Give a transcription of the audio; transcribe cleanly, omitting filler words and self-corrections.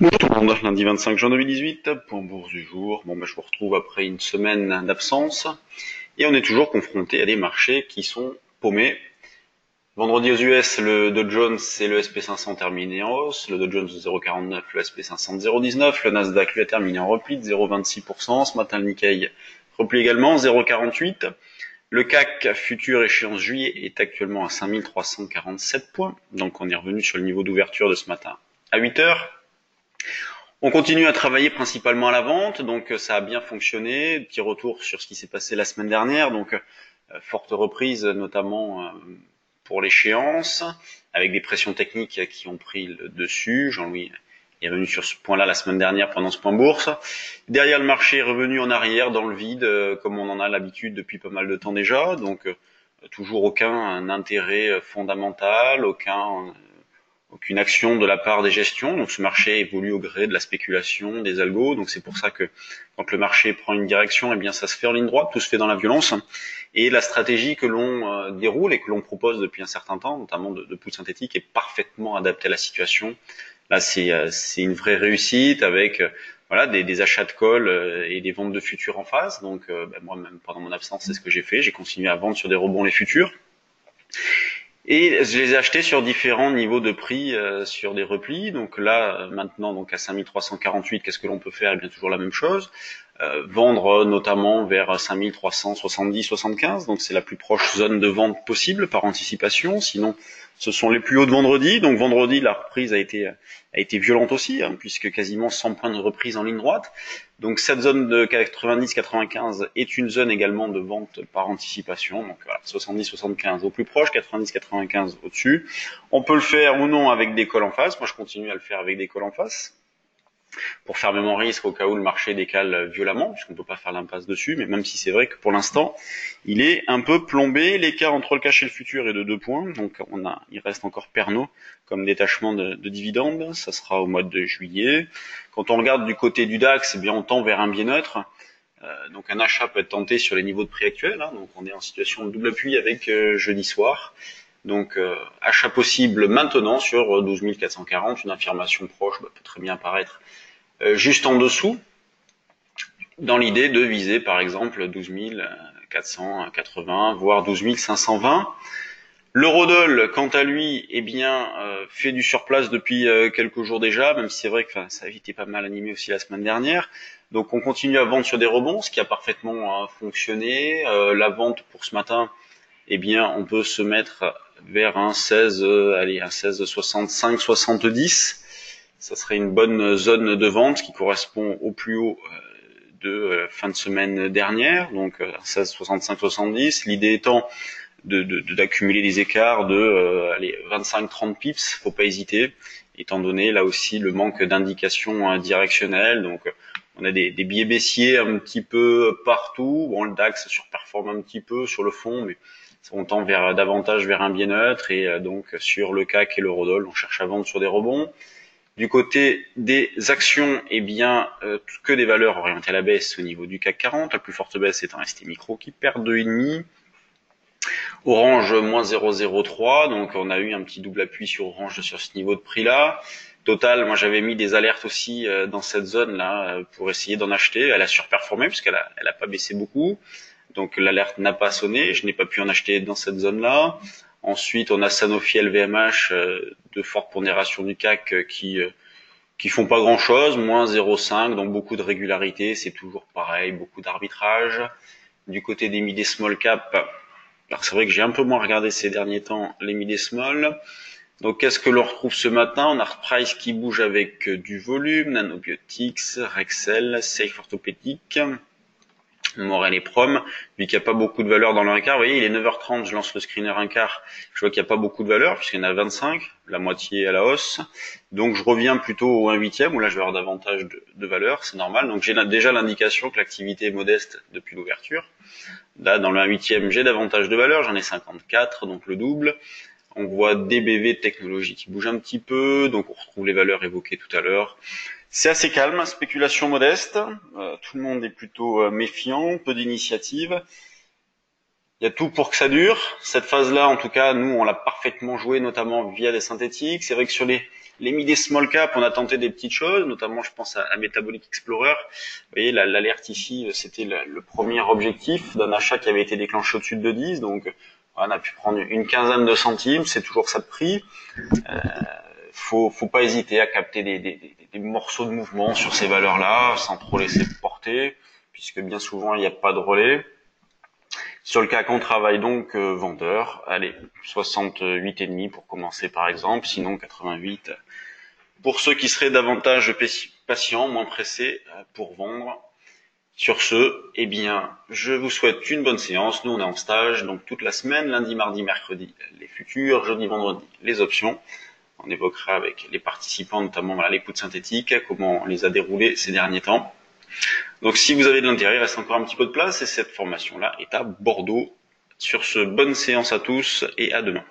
Bonjour tout le monde, lundi 25 juin 2018, point bourse du jour. Je vous retrouve après une semaine d'absence et on est toujours confronté à des marchés qui sont paumés. Vendredi aux US, le Dow Jones et le SP500 terminé en hausse, le Dow Jones 0,49, le SP500 0,19, le Nasdaq lui a terminé en repli de 0,26%, ce matin le Nikkei repli également 0,48. Le CAC futur échéance juillet est actuellement à 5347 points, donc on est revenu sur le niveau d'ouverture de ce matin à 8 heures. On continue à travailler principalement à la vente, donc ça a bien fonctionné. Petit retour sur ce qui s'est passé la semaine dernière, donc forte reprise notamment pour l'échéance, avec des pressions techniques qui ont pris le dessus. Jean-Louis est revenu sur ce point-là la semaine dernière pendant ce point bourse. Derrière, le marché est revenu en arrière, dans le vide, comme on en a l'habitude depuis pas mal de temps déjà. Donc toujours aucun intérêt fondamental, aucune action de la part des gestions. Donc ce marché évolue au gré de la spéculation, des algos. Donc c'est pour ça que quand le marché prend une direction, eh bien ça se fait en ligne droite, tout se fait dans la violence. Et la stratégie que l'on déroule et que l'on propose depuis un certain temps, notamment de pouls synthétique, est parfaitement adaptée à la situation. Là, c'est une vraie réussite avec voilà des achats de call et des ventes de futurs en phase. Donc moi, même pendant mon absence, c'est ce que j'ai fait. J'ai continué à vendre sur des rebonds les futurs. Et je les ai achetés sur différents niveaux de prix sur des replis. Donc là, maintenant, donc à 5348, qu'est-ce que l'on peut faire? Eh bien, toujours la même chose. Vendre notamment vers 5370, 75. Donc c'est la plus proche zone de vente possible par anticipation. Sinon, ce sont les plus hauts de vendredi. Donc vendredi, la reprise a été violente aussi, puisque quasiment 100 points de reprise en ligne droite. Donc cette zone de 90-95 est une zone également de vente par anticipation. Donc voilà, 70-75 au plus proche, 90-95 au-dessus. On peut le faire ou non avec des calls en face. Moi, je continue à le faire avec des calls en face pour fermer mon risque au cas où le marché décale violemment, puisqu'on ne peut pas faire l'impasse dessus, mais même si c'est vrai que pour l'instant, il est un peu plombé. L'écart entre le cash et le futur est de 2 points, donc il reste encore Pernod comme détachement de dividendes, ça sera au mois de juillet. Quand on regarde du côté du DAX, eh bien on tend vers un biais neutre, donc un achat peut être tenté sur les niveaux de prix actuels, donc on est en situation de double appui avec jeudi soir. Donc achat possible maintenant sur 12 440, une affirmation proche peut très bien apparaître juste en dessous, dans l'idée de viser par exemple 12 480, voire 12 520. L'eurodoll, quant à lui, fait du surplace depuis quelques jours déjà, même si c'est vrai que ça a été pas mal animé aussi la semaine dernière. Donc on continue à vendre sur des rebonds, ce qui a parfaitement fonctionné. La vente pour ce matin, on peut se mettre vers un 16,65, 70. Ça serait une bonne zone de vente qui correspond au plus haut de fin de semaine dernière, donc 16,65-70. L'idée étant d'accumuler des écarts de 25-30 pips, faut pas hésiter, étant donné là aussi le manque d'indications directionnelles. Donc on a des biais baissiers un petit peu partout. Bon, le DAX surperforme un petit peu sur le fond, mais on tend davantage vers un biais neutre, et donc sur le CAC et l'eurodoll, on cherche à vendre sur des rebonds. Du côté des actions, que des valeurs orientées à la baisse au niveau du CAC 40. La plus forte baisse étant ST Micro qui perd 2,5. Orange moins 0,03, donc on a eu un petit double appui sur Orange sur ce niveau de prix-là. Total, moi j'avais mis des alertes aussi dans cette zone-là pour essayer d'en acheter. Elle a surperformé puisqu'elle a pas baissé beaucoup. Donc l'alerte n'a pas sonné, je n'ai pas pu en acheter dans cette zone-là. Ensuite, on a Sanofi LVMH de forte pondération du CAC qui font pas grand-chose, moins 0,5, donc beaucoup de régularité, c'est toujours pareil, beaucoup d'arbitrage. Du côté des mid et small cap, alors c'est vrai que j'ai un peu moins regardé ces derniers temps les mid et small. Donc qu'est-ce que l'on retrouve ce matin? On a Price qui bouge avec du volume, Nanobiotics, Rexel, Safe Orthopédique, Morel et Prom, vu qu'il n'y a pas beaucoup de valeur dans le 1 quart. Vous voyez, il est 9h30, je lance le screener 1 quart, je vois qu'il n'y a pas beaucoup de valeur, puisqu'il y en a 25, la moitié à la hausse. Donc je reviens plutôt au 1/8, où là je vais avoir davantage de valeur, c'est normal. Donc j'ai déjà l'indication que l'activité est modeste depuis l'ouverture. Là, dans le 1/8, j'ai davantage de valeur, j'en ai 54, donc le double. On voit DBV de technologie qui bouge un petit peu, donc on retrouve les valeurs évoquées tout à l'heure. C'est assez calme, spéculation modeste, tout le monde est plutôt méfiant, peu d'initiatives. Il y a tout pour que ça dure. Cette phase-là, en tout cas, nous, on l'a parfaitement parfaitement joué, notamment via des synthétiques. C'est vrai que sur les mid et small cap, on a tenté des petites choses, notamment je pense à Metabolic Explorer. Vous voyez, l'alerte ici, c'était le premier objectif d'un achat qui avait été déclenché au-dessus de 10, donc on a pu prendre une quinzaine de centimes, c'est toujours ça de prix. Faut pas hésiter à capter des morceaux de mouvement sur ces valeurs-là, sans trop laisser porter, puisque bien souvent il n'y a pas de relais. Sur le CAC, on travaille donc vendeur. Allez, 68,5 pour commencer par exemple, sinon 88 pour ceux qui seraient davantage patients, moins pressés pour vendre. Sur ce, eh bien, je vous souhaite une bonne séance. Nous, on est en stage, donc toute la semaine, lundi, mardi, mercredi, les futurs, jeudi, vendredi, les options. On évoquera avec les participants, notamment les puts synthétiques, comment on les a déroulés ces derniers temps. Donc si vous avez de l'intérêt, il reste encore un petit peu de place et cette formation-là est à Bordeaux. Sur ce, bonne séance à tous et à demain.